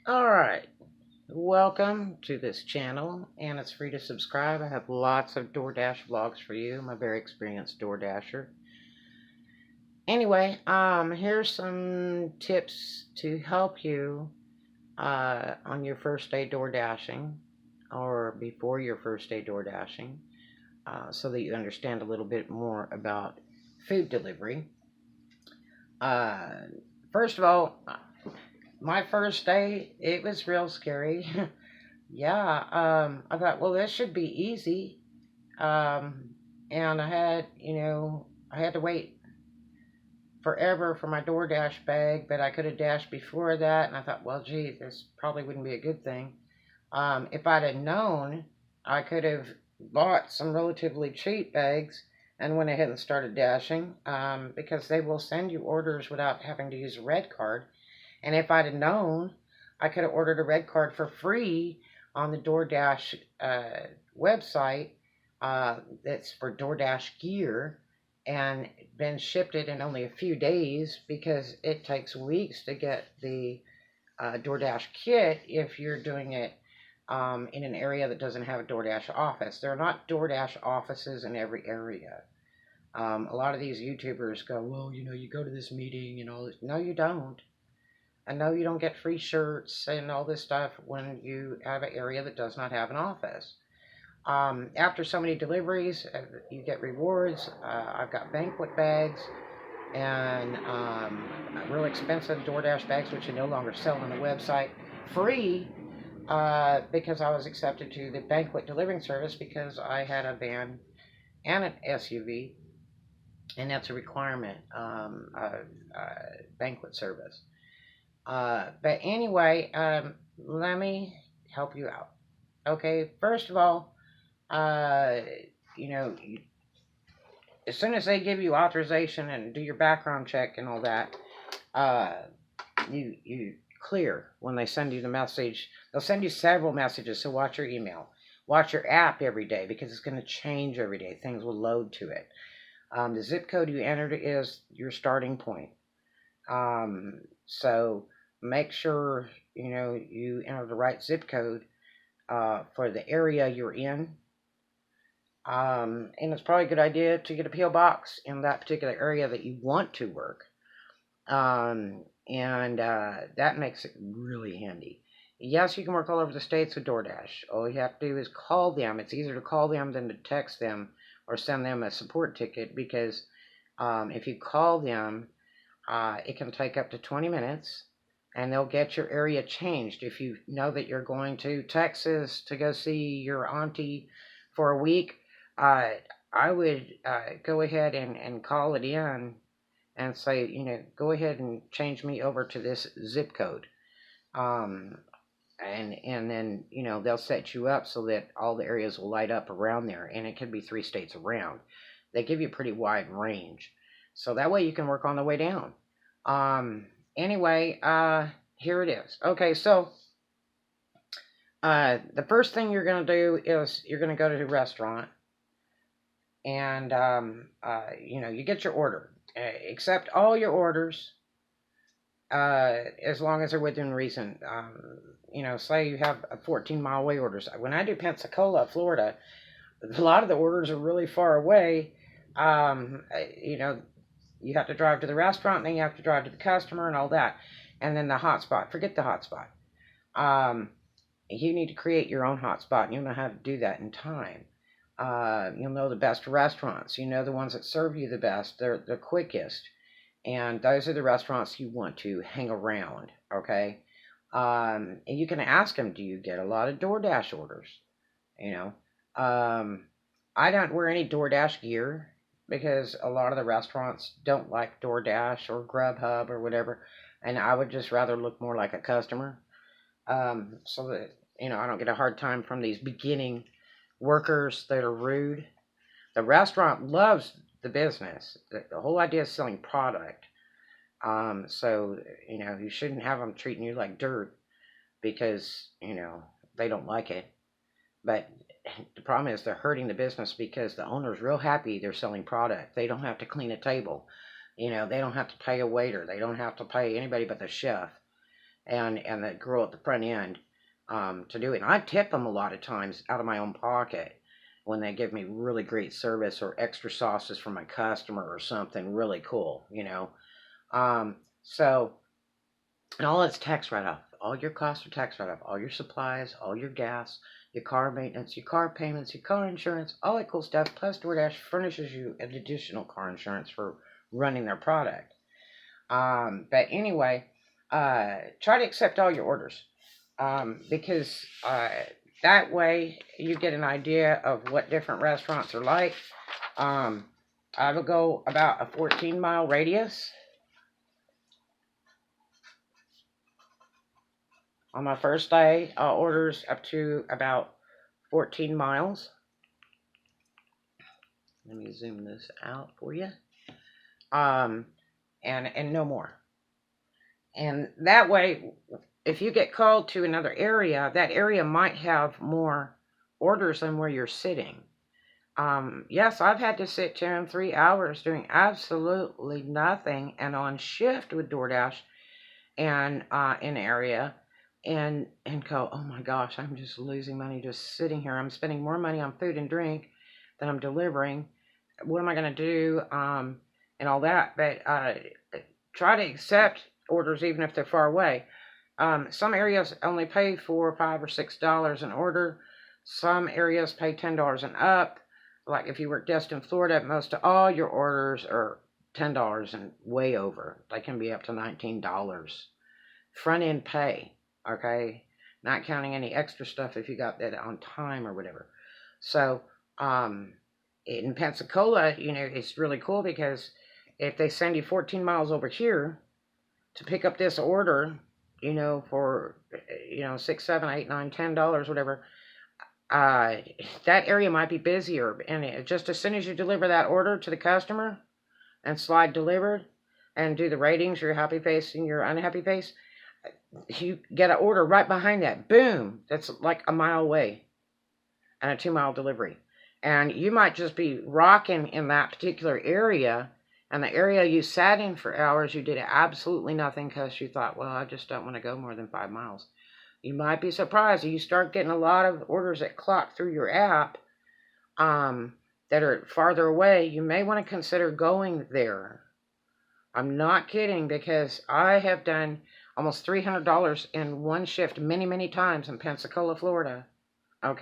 Alright, welcome to this channel, and it's free to subscribe. I have lots of DoorDash vlogs for you. I'm a very experienced DoorDasher. Anyway, here's some tips to help you on your first day door dashing, or before your first day door dashing, so that you understand a little bit more about food delivery. Uh, First of all, my first day, it was real scary. Yeah, I thought, well, this should be easy. Um, and I had to wait forever for my DoorDash bag, but I could have dashed before that. And I thought, well, gee, this probably wouldn't be a good thing. If I'd have known, I could have bought some relatively cheap bags and went ahead and started dashing, because they will send you orders without having to use a red card. And if I'd have known, I could have ordered a red card for free on the DoorDash website, that's for DoorDash gear, and been shipped it in only a few days, because it takes weeks to get the DoorDash kit if you're doing it in an area that doesn't have a DoorDash office. There are not DoorDash offices in every area. A lot of these YouTubers go, well, you go to this meeting and all this. No, you don't. I know you don't get free shirts and all this stuff when you have an area that does not have an office. After so many deliveries, you get rewards. I've got banquet bags and real expensive DoorDash bags, which you no longer sell on the website, free, because I was accepted to the banquet delivering service because I had a van and an SUV, and that's a requirement of banquet service. But anyway, let me help you out. Okay, first of all, uh, you know, as soon as they give you authorization and do your background check and all that, uh, you clear when they send you the message. They'll send you several messages, so watch your email. Watch your app every day, because it's going to change every day. Things will load to it. The zip code you entered is your starting point. So make sure you enter the right zip code for the area you're in. And it's probably a good idea to get a P.O. box in that particular area that you want to work. And that makes it really handy. Yes, you can work all over the states with DoorDash. All you have to do is call them. It's easier to call them than to text them or send them a support ticket, because if you call them, it can take up to 20 minutes, and they'll get your area changed. If you know that you're going to Texas to go see your auntie for a week, I would go ahead and call it in and say, go ahead and change me over to this zip code. And then, they'll set you up so that all the areas will light up around there, and it could be 3 states around. They give you a pretty wide range. So that way you can work on the way down. Anyway, here it is. Okay, so the first thing you're going to do is you're going to go to the restaurant, and you get your order. Accept all your orders, as long as they're within reason. Say you have a 14-mile away orders. When I do Pensacola, Florida, a lot of the orders are really far away. You have to drive to the restaurant, and then you have to drive to the customer and all that. And then the hotspot. Forget the hotspot. You need to create your own hotspot, and you'll know how to do that in time. You'll know the best restaurants. You know the ones that serve you the best. They're the quickest. And those are the restaurants you want to hang around, okay? And you can ask them, do you get a lot of DoorDash orders? I don't wear any DoorDash gear, because a lot of the restaurants don't like DoorDash or Grubhub or whatever, and I would just rather look more like a customer, so that, I don't get a hard time from these beginning workers that are rude. The restaurant loves the business. The whole idea is selling product. So, you shouldn't have them treating you like dirt because, they don't like it. But the problem is they're hurting the business, because the owner's real happy they're selling product. They don't have to clean a table. They don't have to pay a waiter. They don't have to pay anybody but the chef. and the girl at the front end to do it. And I tip them a lot of times out of my own pocket when they give me really great service or extra sauces for my customer or something really cool, you know. So, and all it's tax write off. All your costs are tax write off. All your supplies, all your gas, your car maintenance, your car payments, your car insurance, all that cool stuff. Plus, DoorDash furnishes you an additional car insurance for running their product. But anyway, try to accept all your orders because that way you get an idea of what different restaurants are like. I will go about a 14-mile radius. On my first day, orders up to about 14 miles. Let me zoom this out for you. And no more. And that way, if you get called to another area, that area might have more orders than where you're sitting. Yes, I've had to sit 2 and 3 hours doing absolutely nothing and on shift with DoorDash and in area and go, oh my gosh, I'm just losing money just sitting here. I'm spending more money on food and drink than I'm delivering. What am I going to do? And all that. But try to accept orders even if they're far away. Some areas only pay $4, $5, or $6 an order. Some areas pay $10 and up. Like if you work Destin, Florida, most of all your orders are $10 and way over. They can be up to $19. Front end pay, okay? Not counting any extra stuff if you got that on time or whatever. So, in Pensacola, you know, it's really cool because if they send you 14 miles over here to pick up this order, you know, for, you know, $6, $7, $8, $9, $10, whatever, that area might be busier. And just as soon as you deliver that order to the customer and slide delivered and do the ratings, your happy face and your unhappy face, you get an order right behind that. Boom! That's like a mile away and a 2-mile delivery. And you might just be rocking in that particular area, and the area you sat in for hours, you did absolutely nothing because you thought, well, I just don't want to go more than 5 miles. You might be surprised if you start getting a lot of orders that clock through your app that are farther away. You may want to consider going there. I'm not kidding, because I have done almost $300 in one shift many, many times in Pensacola, Florida.